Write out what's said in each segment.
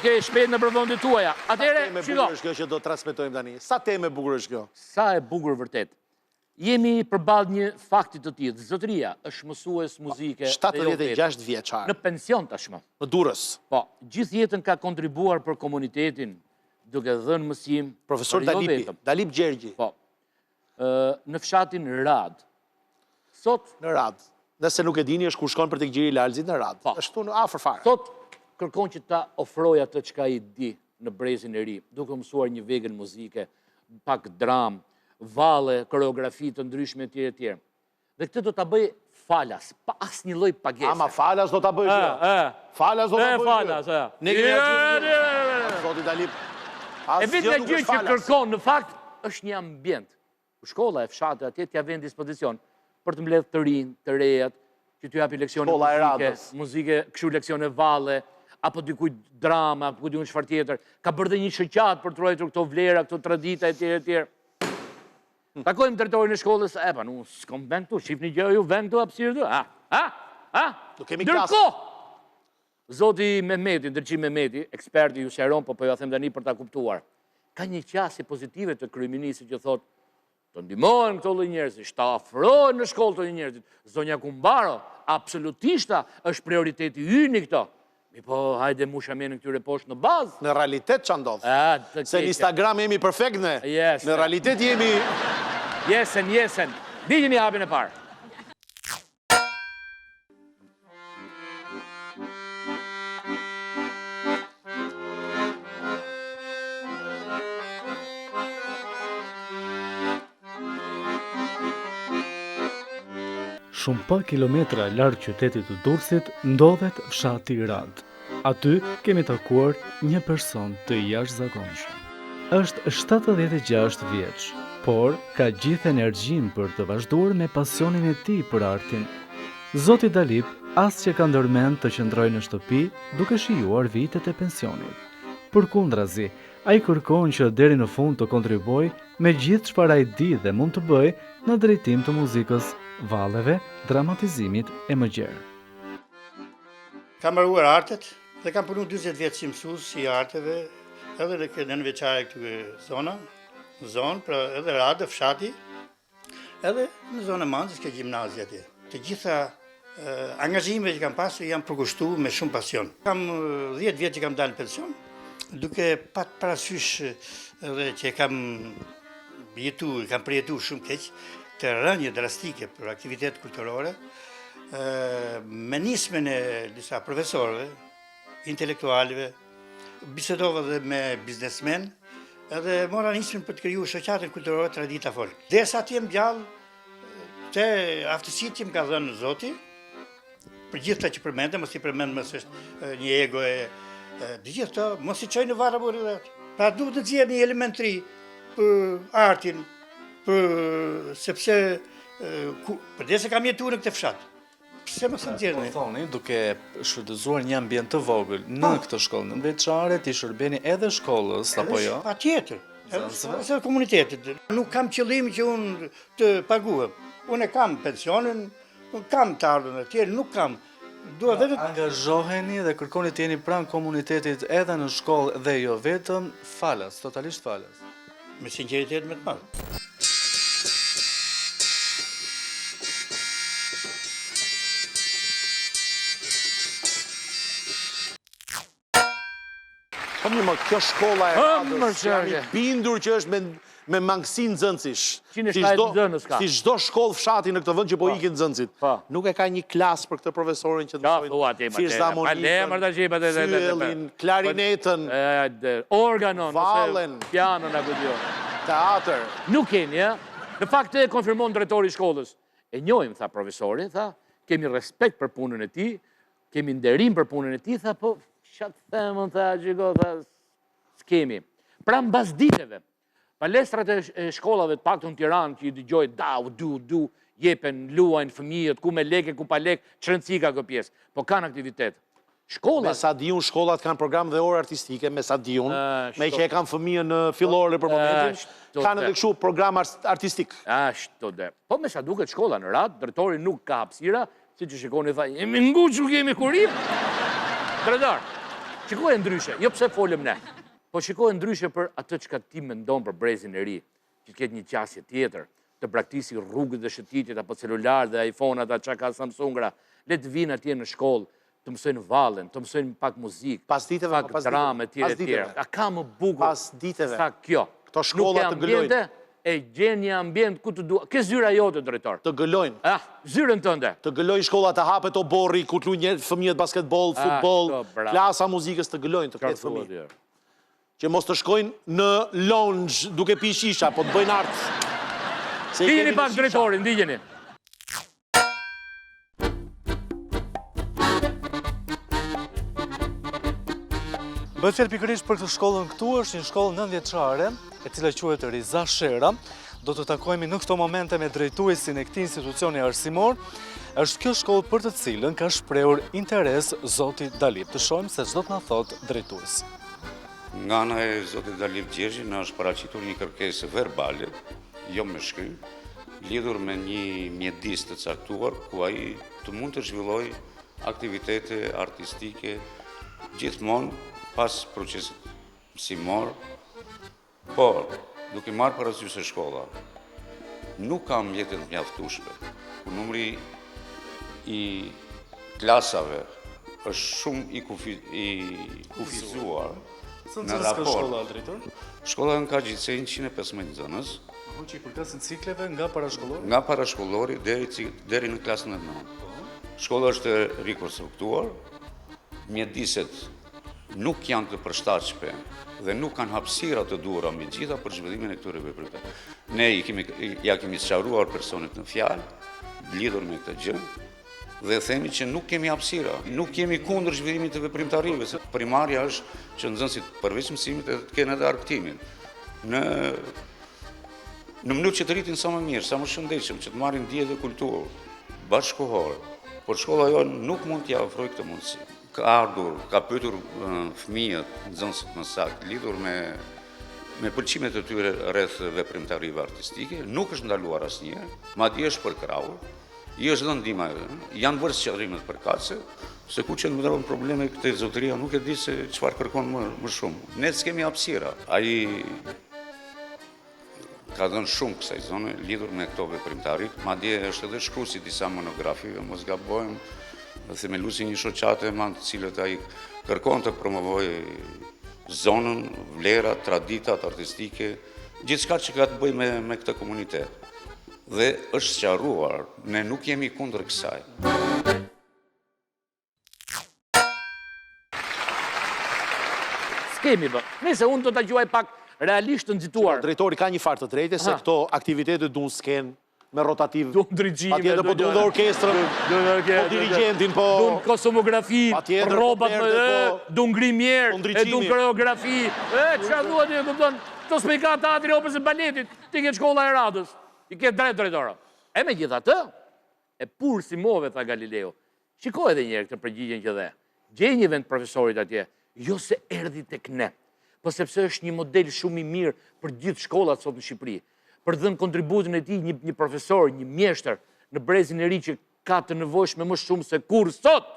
ke shpejt në përvëndit tuaja. Atere, Sa teme shiko. bukur është kjo që do të transmetojmë tani? Sa teme bukur është kjo? Sa e bukur vërtet. Jemi përballë një fakti të tillë. Zotëria është mësues muzike. 76 vjeçar. Në pension tashmë. Në Durrës. Po, gjithë jetën ka kontribuar për komunitetin, duke dhënë mësim. Profesor por jo Dalipi, vetëm. Dalip Gjergji. Po. Në fshatin Rad. Sot, Në Rad. Nëse nuk e dini, është kur shkon për të gjiri Lalzit në Rad. Po. Ashtu në afër fare. sot kërkon që ta ofroj atë çka i di në Brezin e Ri, duke mësuar një vegën muzike, pak dram, valle, koreografi të ndryshme etj etj. Dhe këtë do ta bëj falas, pa asnjë lloj pagese. Ama falas do ta bëj kjo. Falas do ta bëj. Falas, e. Ne kemi gjithë. Zoti Dalip. E vetë gjë që kërkon në fakt është një ambient. Shkolla e fshatit atje t'ja vën dispozicion për të mbledh të rinj, të rejat, që t'ju japi leksione Shkolla e muzike, Radës. muzike, kështu leksione valle, apo dikujt drama, apo dikujt çfarë tjetër. Ka bërë dhe një shoqat për të ruajtur këto vlera, këto tradita etj etj. Takojmë drejtorin e shkollës, e pa, nuk s'kom vend këtu, shifni gjë ju vend këtu hapësirë këtu. Do kemi klasë. Ndërkohë, Zoti Mehmeti, Ndërqim Mehmeti, eksperti ju sqaron, po ja them tani për ta kuptuar. Ka një qasje pozitive të kryeministit që thotë të ndihmojnë këto lloj njerëzish, të afrohen në shkollë të njerëzit. Zonja Kumbaro, absolutisht është prioriteti yni këto. Mi po, hajde musha me në këtyre poshtë në bazë. Në realitet që ndodhë? Se në Instagram jemi perfekt ne. Në realitet jemi... Jesen. Dijeni hapin e parë. Shumë pak kilometra larg qytetit të Durrësit ndodhet fshati Rad. Aty kemi takuar një person të jashtëzakonshëm. Është 76 vjeç, por ka gjithë energjin për të vazhduar me pasionin e tij për artin. Zoti Dalip as që ka ndërmend të qëndrojë në shtëpi duke shijuar vitet e pensionit. Përkundrazi, ai kërkon që deri në fund të kontribuojë me gjithë çfarë ai di dhe mund të bëjë në drejtim të muzikës, valleve, dramatizimit e më gjerë. Kam mbaruar artet dhe kam punu 40 vjetë si mësues i arteve, edhe në këtë nënveçare këtu zonë, pra edhe Radë, fshati, edhe në zonë e Manzës, ke gjimnazi atje. Të gjitha angazhime që kam pasur janë përkushtu me shumë pasion. Kam 10 vjetë që kam dalë në pension, duke pat parasysh edhe që kam përjetu shumë keq, të rënje drastike për aktivitet kulturore, me nismen e disa profesorëve, intelektualve, bisedova dhe me biznesmen, edhe mora nismen për të kriju shoqatën kulturore tradita folk. Derisa të jem gjallë, të aftësitë që më ka dhënë Zoti, për gjithë ta që përmendem, mos i përmend mësë është një ego e të gjithë të, mos i qoj në varë burë. Pra duhet të zjedh një elementri për artin, sepse përdesë kam jetu në këtë fshat. Pse më së nxjerrni? Po thoni, duke shfrytëzuar një ambient të vogël në këtë shkollë nënveçare, ti shërbeni edhe shkollës apo jo? Patjetër. Edhe komunitetit. Nuk kam qëllim që unë të paguhem. Unë e kam pensionin, kam të ardhën e tjerë, nuk kam. Angazhoheni dhe kërkoni të jeni pranë komunitetit edhe në shkollë dhe jo vetëm falas, totalisht falas. Me sinqeritet me të madh. Po mirë, më kjo shkolla e Radës, jam i bindur që është me mangësi nxënësish. Si çdo shkollë fshati në këtë vend që po ikin nxënësit. Nuk e ka një klasë për këtë profesorin që të mësojnë filharmonikën, fyellin, klarinetën, organon, vallen, pianon apo jo. Teatr. Nuk keni, Në fakt e konfirmon drejtori i shkollës. E njohim, tha profesori, tha, kemi respekt për punën e tij, kemi nderim për punën e tij, tha, po çfarë themën, tha, gjiko, tha, s'kemi. Pra mbas ditëve, palestrat e shkollave të paktën në Tiranë që i dëgjoj du, jepen, luajnë fëmijët, ku me leke, ku pa lek, çrëndësi ka kjo pjesë, po kanë aktivitet. Me sa diun, shkollat kanë program dhe orë artistike, me sa diun, me që e kanë fëmijën në fillore për momentin, kanë edhe kështu program artistik. Ashtu dhe. Po me sa duket shkolla në Radë, drejtori nuk ka hapësira, si që shikoni tha, jemi nguqë, nuk jemi kurim. Drejtor, Shikoj e ndryshe, jo pse folëm ne, po shikoj e ndryshe për atë që ka ti mendon për brezin e ri, që të ketë një qasje tjetër, të praktisi rrugët dhe shëtitjet, apo celular dhe iPhone, ata që ka Samsungra, le të vinë atje në shkollë, të mësojnë vallen, të mësojnë pak muzikë, pak drame, tjere. A ka më bukur sa kjo. Këto shkolla të gëllojnë. E gjenë një ambient ku të duha. Ke zyra jote, drejtor? Të gëllojnë. Zyrën tënde. Të gëllojnë shkolla të hapet o borri, ku të luajnë fëmijët basketbol, futbol, klasa muzikës të gëllojnë të ketë fëmijë. Që mos të shkojnë në lounge duke pi shisha, po të bëjnë artë. Dijeni pak drejtorin, dijeni. Bëhet fjalë pikërisht për këtë shkollën këtu, është një shkollë 9-vjeçare, e cila quhet Riza Shera. Do të takojmë në këto momente me drejtuesin e këtij institucioni arsimor. Është kjo shkollë për të cilën ka shprehur interes zoti Dalip. Të shohim se ç'do të na thotë drejtuesi. Nga ana e zotit Dalip Gjergji na është paraqitur një kërkesë verbale, jo me shkrim, lidhur me një mjedis të caktuar ku ai të mund të zhvillojë aktivitete artistike gjithmonë pas procesit mësimor, por duke marrë parasysh se shkolla nuk ka mjetet mjaftueshme, ku numri i klasave është shumë i kufizuar në raport. Shkolla ka gjithsej 115 nxënës, që i përkasin cikleve nga parashkollori? Nga parashkollori deri në klasën e 9. Shkolla është rikonstruktuar, mjediset nuk janë të përshtatshme dhe nuk kanë hapësira të duhura mbi gjitha për zhvillimin e këtyre veprimeve. Ne ja kemi sqaruar personit në fjalë, lidhur me këtë gjë, dhe themi që nuk kemi hapësira, nuk kemi kundër zhvillimit të veprimtarive, se primarja është që nxënësit përveç mësimit të kenë edhe arktimin. Në mënyrë që të rritin sa më mirë, sa më shëndetshëm, që të marrin dije dhe kulturë bashkëkohore, por shkolla jonë nuk mund t'ia ofrojë këtë mundësi. Ka ardhur, ka pyetur fëmijët, nxënësit më saktë, lidhur me pëlqimet e tyre rreth veprimtarive artistike, nuk është ndaluar asnjëherë, madje është përkrahur, i është dhënë ndihma, janë bërë sqarrimet përkatëse, se ku që ndodhin probleme këtë zotëria nuk e di se çfarë kërkon më shumë. Ne s'kemi hapësira. Ai ka dhënë shumë kësaj zone lidhur me këto veprimtarit, madje është edhe shkruesi disa monografive, mos gabojmë, themeluesi një shoqate me të cilët ai kërkon të promovojë zonën, vlerat, traditat artistike, gjithçka që ka të bëjë me këtë komunitet. Dhe është sqaruar, ne nuk jemi kundër kësaj. S'kemi bë. Nëse unë do ta quaj pak realisht të nxituar. Drejtori ka një farë të drejtë se këto aktivitete duan sken me rotativ. Duan ndriçime, patjetër, po duan orkestrën, po dirigentin, po duan kostumografi, rrobat, duan grimjer, duan koreografi. Çfarë duhet ti, kupton? Kto s'me ka teatri operës së baletit, ti ke shkolla e radhës. I ke drejtora. E megjithatë, e pursimove, tha Galileo. Shikoj edhe një herë këtë përgjigjen që dhe. Gjej një vend profesorit atje, jo se erdhi tek ne, po sepse është një model shumë i mirë për gjithë shkollat sot në Shqipëri. Për dhënë kontributin e tij një profesor, një mjeshtër në brezin e ri që ka të nevojshme më shumë se kur sot.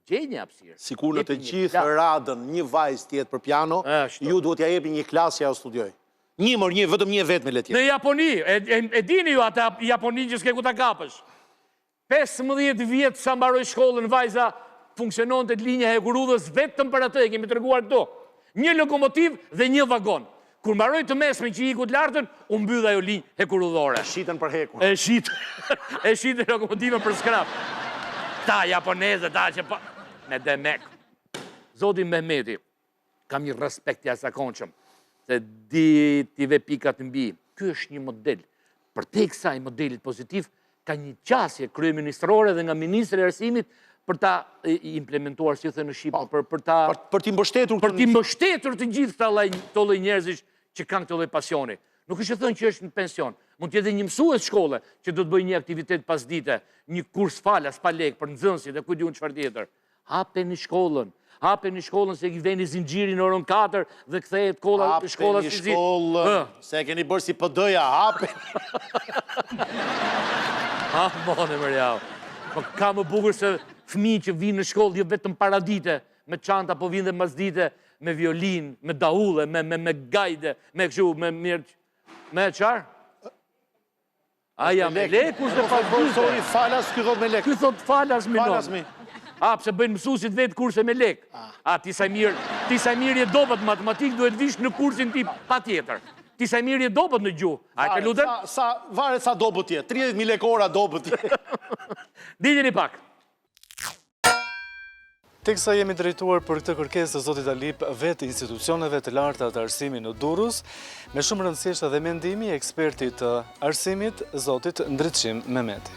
Gjej një hapësirë. Sikur në të gjithë radhën një vajzë tjetë për piano, ju duhet t'ia jepni një klasë që ajo studioj. Vetëm një vetë me letjet. Në Japoni, e dini ju atë Japoni që s'ke ku ta kapësh. 15 vjetë sa mbaroj shkollën vajza, funksionon të linja e Hekurudhës vetëm për atë, e kemi treguar këto. Një lokomotiv dhe një vagon. Kur mbaroj të mesme që iku të lartën, u mbyll ajo linjë hekurudhore. Shiten për hekur. E shiten lokomotivën për skrap. Ta japoneze, ta që pa... Me demek. Zoti Mehmeti, kam një respekt jashtëzakonshëm, se di t'i ve pikat mbi. Ky është një model. Për te kësaj modelit pozitiv, ka një qasje kryeministrore dhe nga ministri i arsimit për ta implementuar, si thënë në Shqipë, për t'i mbështetur të gjithë të lloj njerëzish që kanë këtë lloj pasioni. Nuk është thënë që është në pension. Mund të jetë një mësues shkolle që do të bëjë një aktivitet pasdite, një kurs falas pa lekë për nxënësit dhe ku diun çfarë tjetër. Hapeni shkollën se i veni zinxhirin në orën 4 dhe kthehet shkolla si Hapeni shkollën, se keni bërë si PD-ja, hapeni. Mone mërjau. Po ka më bukur se fëmijë që vinë në shkollë jo vetëm paradite, me çanta, po vinë dhe masdite me violin, me daule, me gajde, me kështu, me mirë... Me qarë? Aja me lek, kur se Profesori, falas, ky thot me lek. Ky thot falas me Falas non. mi. A, pëse bëjnë mësusit vetë kurse me lek. A, ti sa mirë je dobet matematik, duhet vish në kursin ti pa tjetër. Ti sa mirë je dobet në gjuhë. A, të lutën? Varet sa dobet tje, 30.000 lekë ora dobet tje. Diljeni pak. Teksa jemi drejtuar për këtë kërkesë të Zotit Alip vetë institucioneve të larta të arsimit në Durrës, me shumë rëndësishtë dhe mendimi i ekspertit të arsimit, Zotit Ndritshim Mehmeti.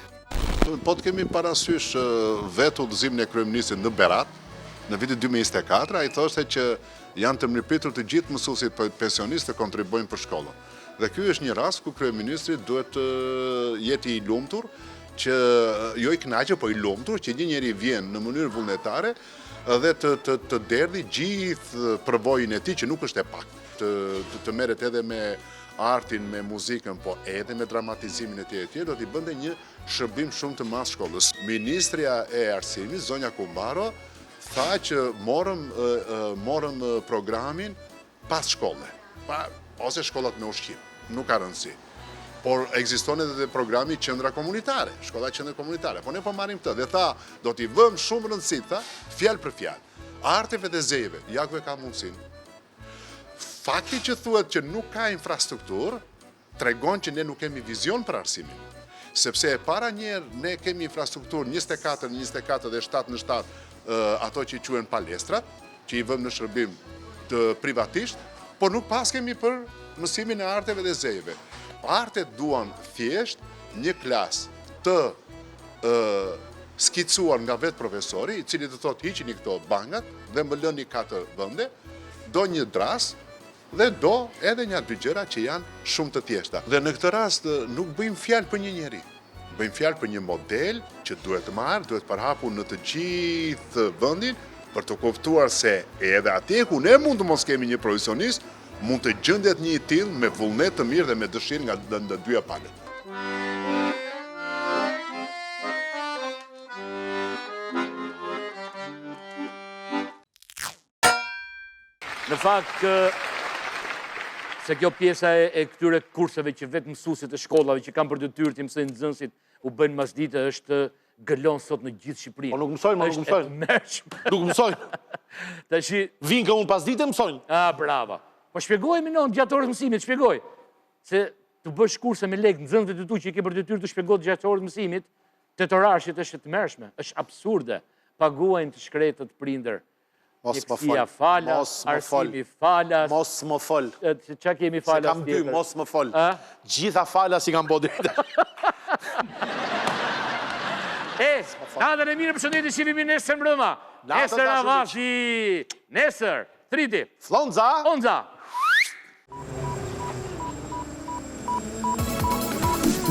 Po të kemi parasysh vetë udhëzimin e kryeministrit në Berat, në vitin 2024, ai thoshte që janë të mirëpritur të gjithë mësuesit pensionistë të kontribuojnë për shkollën. Dhe ky është një rast ku kryeministri duhet të jetë i lumtur, që jo i kënaqur, po i lumtur, që një njeri vjen në mënyrë vullnetare dhe të derdhi gjithë përvojën e tij, që nuk është e pak. Të merret edhe me artin, me muzikën, po edhe me dramatizimin e tij, do t'i bënte një shërbim shumë të madh shkollës. Ministrja e Arsimit, zonja Kumbaro, tha që morëm programin pas shkolle, ose shkollat me ushqim, nuk ka rëndësi. Por ekziston edhe programi qendra komunitare, shkolla qendra komunitare. Po ne po marrim këtë dhe tha, do t'i vëm shumë rëndësi, tha, fjalë për fjalë. Arteve dhe zejve, ja ku e ka mundësinë. Fakti që thuhet që nuk ka infrastrukturë, tregon që ne nuk kemi vizion për arsimin. Sepse e para njerë ne kemi infrastrukturë 24 dhe 7 në 7, ato që i quhen palestrat, që i vëm në shërbim të privatisht, por nuk pas kemi për mësimin e arteve dhe zejve. Artet duan thjesht një klas të skicuar nga vetë profesori, i cili të thot hiqini këto bangat dhe më lëni 4 vende, do një dras dhe do edhe një 2 gjëra që janë shumë të thjeshta. Dhe në këtë rast nuk bëjmë fjalë për një njeri, bëjmë fjalë për një model që duhet marrë, duhet përhapur në të gjithë vendin për të kuptuar se edhe atje ku ne mund të mos kemi një profesionist, mund të gjëndet një i tillë me vullnet të mirë dhe me dëshirë nga të dyja palët. Në fakt, se kjo pjesa e këtyre kurseve që vetë mësuesit e shkollave që kanë për detyrë të mësojnë nxënësit u bëjnë masdite është gëlon sot në gjithë Shqipërinë. Po nuk mësojnë, nuk mësojnë. Nuk mësojnë. Vinë ka unë pas dite mësojnë. Brava. Po shpjegojmë non gjatë orës mësimit, shpjegoj. Se të bësh kurse me lekë nxënësit e tu që i ke për detyrë të shpjegoj gjatë orës mësimit, tetorarshit është të mërshme, është absurde. Paguajnë të shkretët prindër. Mjekësia falas, arsimi falas. Mos më fol. Qa kemi falas? Se kam dy, mos më fol. Gjitha falas i kam bodi. Natën e mirë përshëndetje që vimi nesër mbrëma. Nesër avasi. Nesër, triti. Flonza. Onza.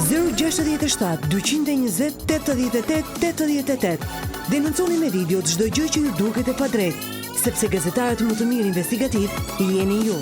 067 220 88 88. Denonconi me video çdo gjë që ju duket e padrejtë, sepse gazetarët më të mirë investigativ jeni ju.